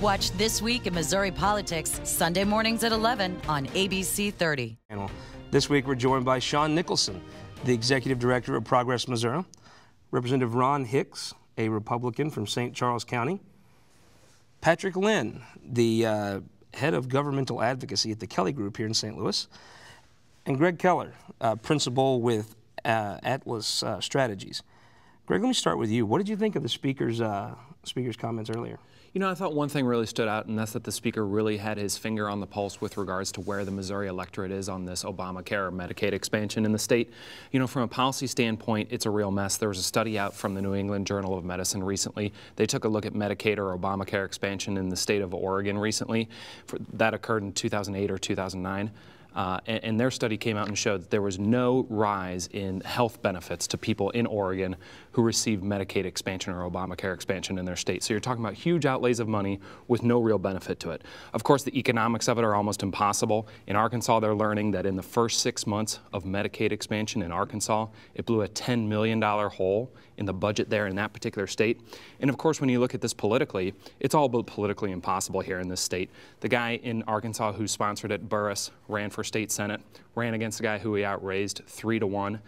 Watch This Week in Missouri Politics, Sunday mornings at 11 on ABC 30. This week we're joined by Sean Nicholson, the Executive Director of Progress Missouri, Representative Ron Hicks, a Republican from St. Charles County, Patrick Lynn, the Head of Governmental Advocacy at the Kelly Group here in St. Louis, and Gregg Keller, Principal with Atlas Strategies. Greg, let me start with you. What did you think of the speaker's comments earlier? You know, I thought one thing really stood out, and that's that the speaker really had his finger on the pulse with regards to where the Missouri electorate is on this Obamacare or Medicaid expansion in the state. You know, from a policy standpoint, it's a real mess. There was a study out from the New England Journal of Medicine recently. They took a look at Medicaid or Obamacare expansion in the state of Oregon recently. That occurred in 2008 or 2009. And their study came out and showed that there was no rise in health benefits to people in Oregon who received Medicaid expansion or Obamacare expansion in their state. So you're talking about huge outlays of money with no real benefit to it. Of course, the economics of it are almost impossible. In Arkansas, they're learning that in the first 6 months of Medicaid expansion in Arkansas, it blew a $10 million hole in the budget there in that particular state. And of course, when you look at this politically, it's all but politically impossible here in this state. The guy in Arkansas who sponsored it, Burris, ran for state senate, ran against a guy who he outraised 3-1,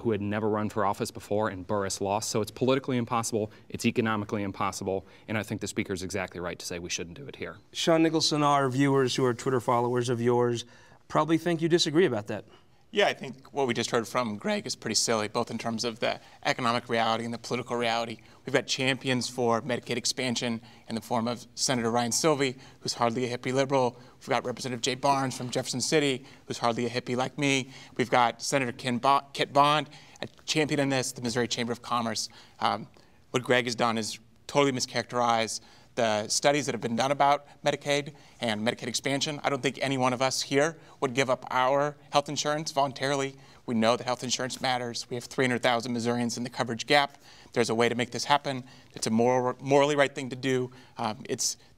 who had never run for office before, and Burris lost. So it's politically impossible, it's economically impossible, and I think the speaker's exactly right to say we shouldn't do it here. Sean Nicholson, our viewers who are Twitter followers of yours probably think you disagree about that. Yeah, I think what we just heard from Greg is pretty silly, both in terms of the economic reality and the political reality. We've got champions for Medicaid expansion in the form of Senator Ryan Silvey, who's hardly a hippie liberal. We've got Representative Jay Barnes from Jefferson City, who's hardly a hippie like me. We've got Senator Kit Bond, a champion in this, the Missouri Chamber of Commerce. What Greg has done is totally mischaracterize the studies that have been done about Medicaid and Medicaid expansion. I don't think any one of us here would give up our health insurance voluntarily. We know that health insurance matters. We have 300,000 Missourians in the coverage gap. There's a way to make this happen. It's a morally right thing to do.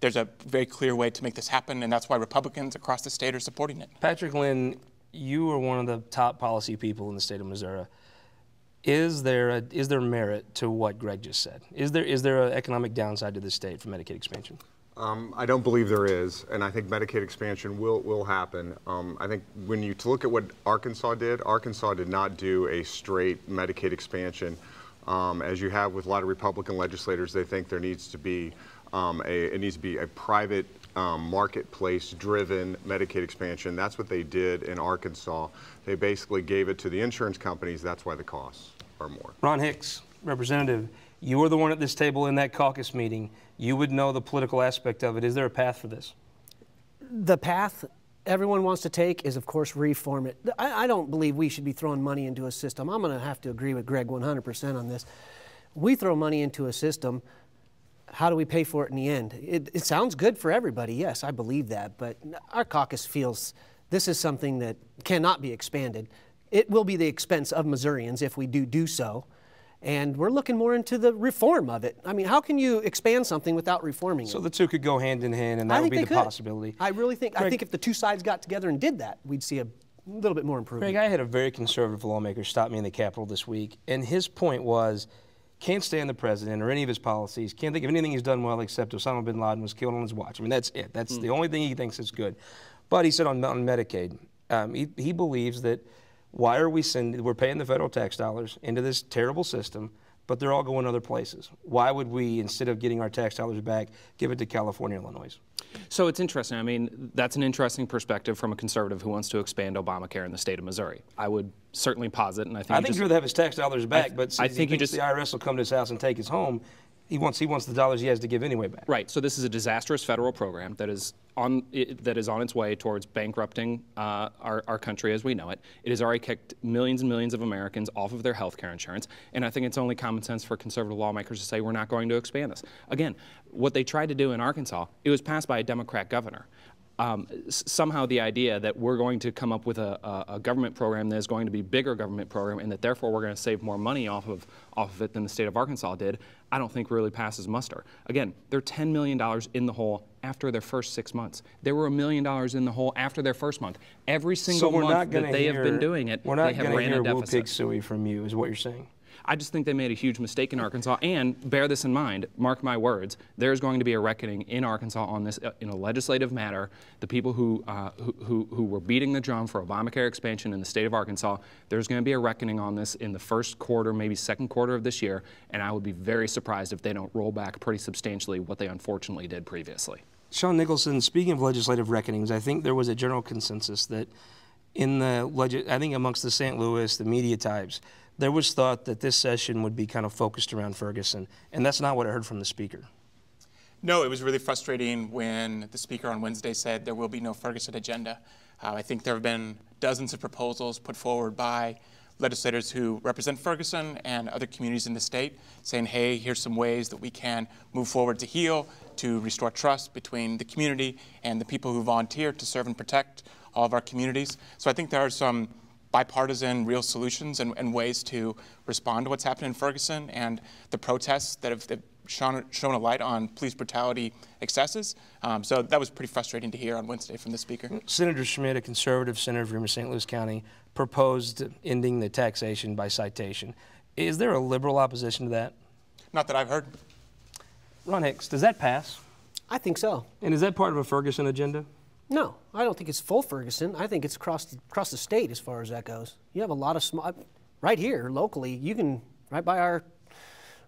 There's a very clear way to make this happen, and that's why Republicans across the state are supporting it. Patrick Lynn, you are one of the top policy people in the state of Missouri. Is there merit to what Greg just said? Is there an economic downside to the state for Medicaid expansion? I don't believe there is, and I think Medicaid expansion will happen. I think when you look at what Arkansas did not do a straight Medicaid expansion. As you have with a lot of Republican legislators, they think there needs to be a private marketplace-driven Medicaid expansion. That's what they did in Arkansas. They basically gave it to the insurance companies. That's why the costs are more. Ron Hicks, Representative, you were the one at this table in that caucus meeting. You would know the political aspect of it. Is there a path for this? The path everyone wants to take is, of course, reform it. I don't believe we should be throwing money into a system. I'm going to have to agree with Greg 100% on this. We throw money into a system. How do we pay for it in the end? It sounds good for everybody. Yes, I believe that. But our caucus feels this is something that cannot be expanded. It will be the expense of Missourians if we do so. And we're looking more into the reform of it. I mean, how can you expand something without reforming it? So the two could go hand in hand, and that would be the possibility. I really think, Greg, I think if the two sides got together and did that, we'd see a little bit more improvement. Greg, I had a very conservative lawmaker stop me in the Capitol this week, and his point was, can't stand the president or any of his policies, can't think of anything he's done well except Osama bin Laden was killed on his watch. I mean, that's it. That's the only thing he thinks is good. But he said on Medicaid, he believes that we're paying the federal tax dollars into this terrible system, but they're all going other places. Why would we, instead of getting our tax dollars back, give it to California, Illinois? So it's interesting. I mean, that's an interesting perspective from a conservative who wants to expand Obamacare in the state of Missouri. I would certainly posit, and I think he'd rather have his tax dollars back, but since he thinks the IRS will come to his house and take his home, he wants the dollars he has to give anyway back. Right. So this is a disastrous federal program that is on its way towards bankrupting our country as we know it. It has already kicked millions and millions of Americans off of their health care insurance, and I think it's only common sense for conservative lawmakers to say we're not going to expand this. Again, what they tried to do in Arkansas, it was passed by a Democrat governor. Somehow the idea that we're going to come up with a government program that is going to be a bigger government program and that therefore we're going to save more money off of it than the state of Arkansas did, I don't think really passes muster. Again, they're $10 million in the hole after their first 6 months. They were $1 million in the hole after their first month. Every single month that they have been doing it, they have ran a deficit. We're not going to hear woo pig suey from you, is what you're saying. I just think they made a huge mistake in Arkansas, and bear this in mind, mark my words, there's going to be a reckoning in Arkansas on this in a legislative matter. The people who were beating the drum for Obamacare expansion in the state of Arkansas, there's going to be a reckoning on this in the first quarter, maybe second quarter of this year, and I would be very surprised if they don't roll back pretty substantially what they unfortunately did previously. Sean Nicholson, speaking of legislative reckonings, I think there was a general consensus that in the, I think amongst the St. Louis, the media types, there was thought that this session would be kind of focused around Ferguson, and that's not what I heard from the speaker. No, it was really frustrating when the speaker on Wednesday said there will be no Ferguson agenda. I think there have been dozens of proposals put forward by legislators who represent Ferguson and other communities in the state saying, hey, here's some ways that we can move forward to heal, to restore trust between the community and the people who volunteer to serve and protect all of our communities. So I think there are some bipartisan real solutions and ways to respond to what's happened in Ferguson and the protests that have shone a light on police brutality excesses. So that was pretty frustrating to hear on Wednesday from the speaker. Senator Schmidt, a conservative senator from St. Louis County, proposed ending the taxation by citation. Is there a liberal opposition to that? Not that I've heard. Ron Hicks, does that pass? I think so. And is that part of a Ferguson agenda? No, I don't think it's full Ferguson. I think it's across the state as far as that goes. You have a lot of small, right here locally. You can right by our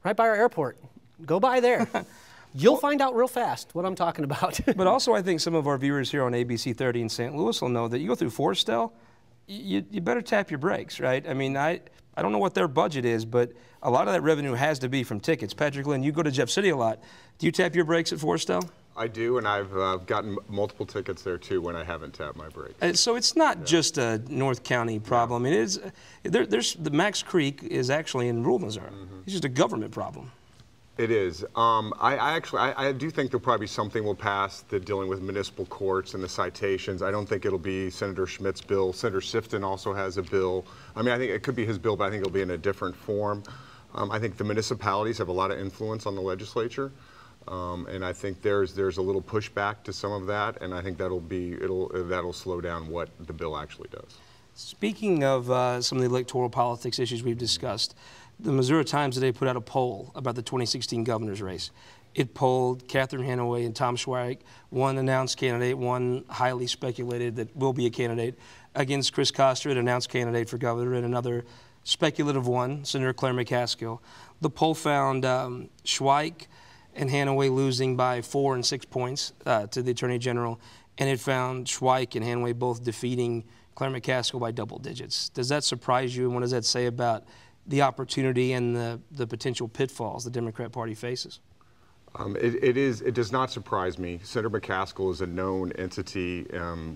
airport. Go by there. You'll find out real fast what I'm talking about. But also, I think some of our viewers here on ABC 30 in St. Louis will know that you go through Forrestal, you better tap your brakes, right? I mean, I don't know what their budget is, but a lot of that revenue has to be from tickets. Patrick Lynn, you go to Jeff City a lot. Do you tap your brakes at Forrestal? I do, and I've gotten multiple tickets there too when I haven't tapped my brakes. So it's not just a North County problem. It is. There's the Max Creek is actually in rural Missouri. It's just a government problem. It is. I do think there'll probably be something will pass that dealing with municipal courts and the citations. I don't think it'll be Senator Schmidt's bill. Senator Sifton also has a bill. I mean, I think it could be his bill, but I think it'll be in a different form. I think the municipalities have a lot of influence on the legislature. And I think there's a little pushback to some of that, and I think that'll slow down what the bill actually does. Speaking of some of the electoral politics issues we've discussed, the Missouri Times today put out a poll about the 2016 governor's race. It polled Catherine Hanaway and Tom Schweik, one announced candidate, one highly speculated that will be a candidate, against Chris Koster, an announced candidate for governor, and another speculative one, Senator Claire McCaskill. The poll found Schweik and Hanaway losing by 4 and 6 points to the Attorney General, and it found Schweik and Hanaway both defeating Claire McCaskill by double digits. Does that surprise you, and what does that say about the opportunity and the potential pitfalls the Democrat Party faces? It does not surprise me. Senator McCaskill is a known entity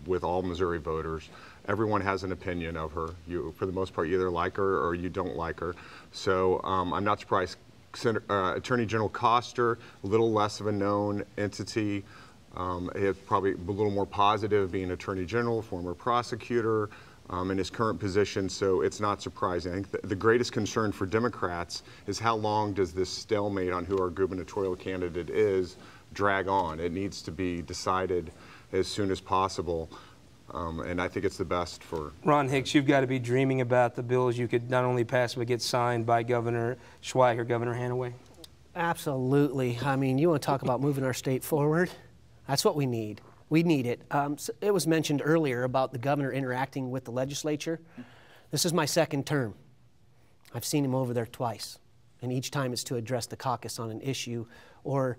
with all Missouri voters. Everyone has an opinion of her. You, for the most part, you either like her or you don't like her. So I'm not surprised. Attorney General Koster, a little less of a known entity. It's probably a little more positive, being Attorney General, former prosecutor, in his current position, so it's not surprising. I think the greatest concern for Democrats is how long does this stalemate on who our gubernatorial candidate is drag on. It needs to be decided as soon as possible, and I think it's the best for... Ron Hicks, you've got to be dreaming about the bills you could not only pass but get signed by Governor Schweik or Governor Hanaway. Absolutely. I mean, you want to talk about moving our state forward? That's what we need. We need it. So it was mentioned earlier about the governor interacting with the legislature. This is my second term. I've seen him over there twice, and each time it's to address the caucus on an issue, or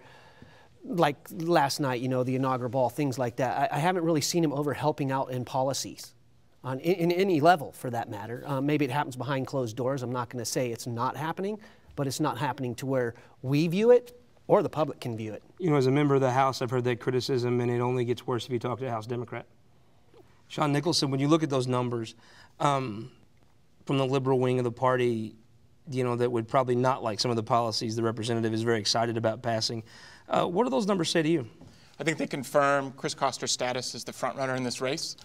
like last night, you know, the inaugural ball, things like that. I haven't really seen him over helping out in policies, in any level for that matter. Maybe it happens behind closed doors. I'm not going to say it's not happening, but it's not happening to where we view it or the public can view it. You know, as a member of the House, I've heard that criticism, and it only gets worse if you talk to a House Democrat. Sean Nicholson, when you look at those numbers from the liberal wing of the party, you know, that would probably not like some of the policies the representative is very excited about passing, what do those numbers say to you? I think they confirm Chris Koster's status as the front runner in this race.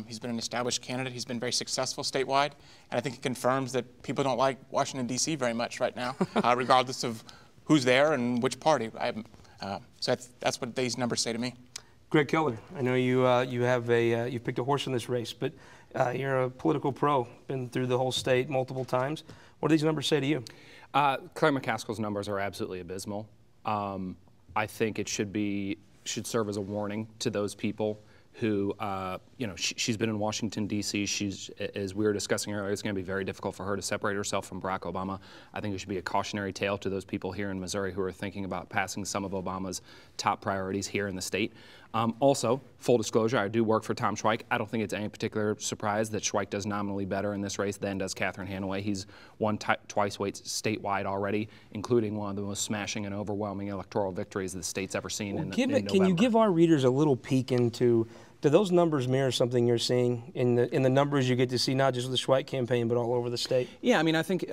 He's been an established candidate. He's been very successful statewide, and I think it confirms that people don't like Washington, D.C. very much right now, regardless of who's there and which party. So that's what these numbers say to me. Gregg Keller, I know you you've picked a horse in this race, but You're a political pro, been through the whole state multiple times. What do these numbers say to you? Claire McCaskill's numbers are absolutely abysmal. I think it should serve as a warning to those people who, she's been in Washington, D.C. As we were discussing earlier, it's going to be very difficult for her to separate herself from Barack Obama. I think it should be a cautionary tale to those people here in Missouri who are thinking about passing some of Obama's top priorities here in the state. Also, full disclosure, I do work for Tom Schweik. I don't think it's any particular surprise that Schweik does nominally better in this race than does Catherine Hanaway. He's won twice statewide already, including one of the most smashing and overwhelming electoral victories the state's ever seen in November. Can you give our readers a little peek into, do those numbers mirror something you're seeing in the numbers you get to see, not just with the Schweik campaign, but all over the state? Yeah, I mean, I think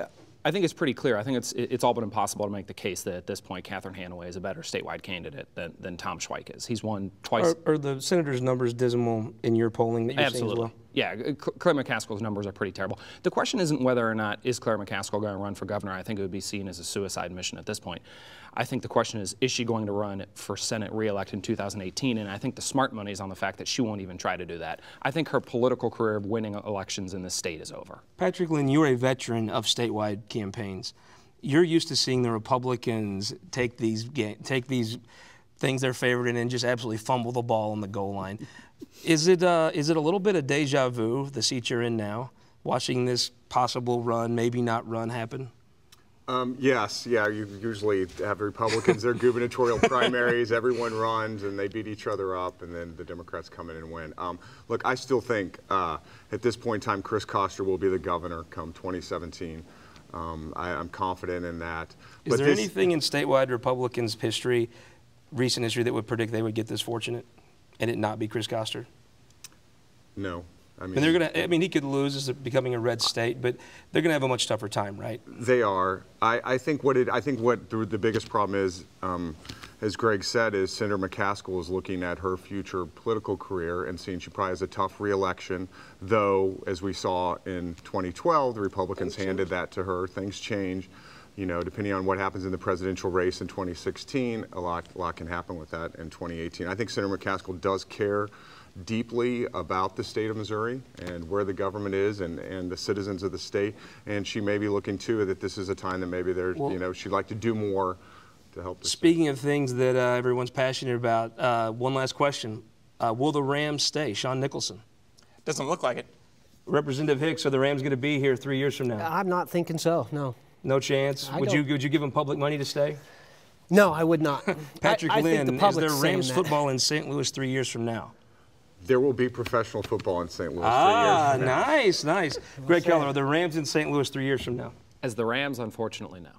it's pretty clear. I think it's all but impossible to make the case that at this point Catherine Hanaway is a better statewide candidate than Tom Schweik is. He's won twice. Are the senator's numbers dismal in your polling that you're Absolutely. seeing as well? Yeah, Claire McCaskill's numbers are pretty terrible. The question isn't whether or not is Claire McCaskill going to run for governor. I think it would be seen as a suicide mission at this point. I think the question is she going to run for Senate re-elect in 2018? And I think the smart money is on the fact that she won't even try to do that. I think her political career of winning elections in this state is over. Patrick Lynn, you're a veteran of statewide campaigns. You're used to seeing the Republicans take these things they're favored in and just absolutely fumble the ball on the goal line. Is it a little bit of deja vu, the seat you're in now, watching this possible run, maybe not run happen? Yes, yeah, you usually have Republicans, their gubernatorial primaries, everyone runs and they beat each other up and then the Democrats come in and win. Look, I still think at this point in time, Chris Koster will be the governor come 2017. I'm confident in that. Is there anything in statewide Republicans' history, recent history, that would predict they would get this fortunate and it not be Chris Koster? No. I mean, he could lose as becoming a red state, but they're going to have a much tougher time, right? They are. I think what the biggest problem is, as Greg said, is Senator McCaskill is looking at her future political career and seeing she probably has a tough re-election, though, as we saw in 2012, the Republicans handed that to her. Things change. You know, depending on what happens in the presidential race in 2016, a lot can happen with that in 2018. I think Senator McCaskill does care deeply about the state of Missouri and where the government is and the citizens of the state, and she may be looking too that this is a time that maybe she'd like to do more to help the Speaking state. of things that everyone's passionate about, one last question. Will the Rams stay? Sean Nicholson. Doesn't look like it. Representative Hicks, are the Rams going to be here 3 years from now? I'm not thinking so, no. No chance? Would you give them public money to stay? No, I would not. Patrick I Lynn, think the is there Rams that. football in St. Louis 3 years from now? There will be professional football in St. Louis 3 years from now. Nice. Gregg Keller, are the Rams in St. Louis 3 years from now? As the Rams, unfortunately, no.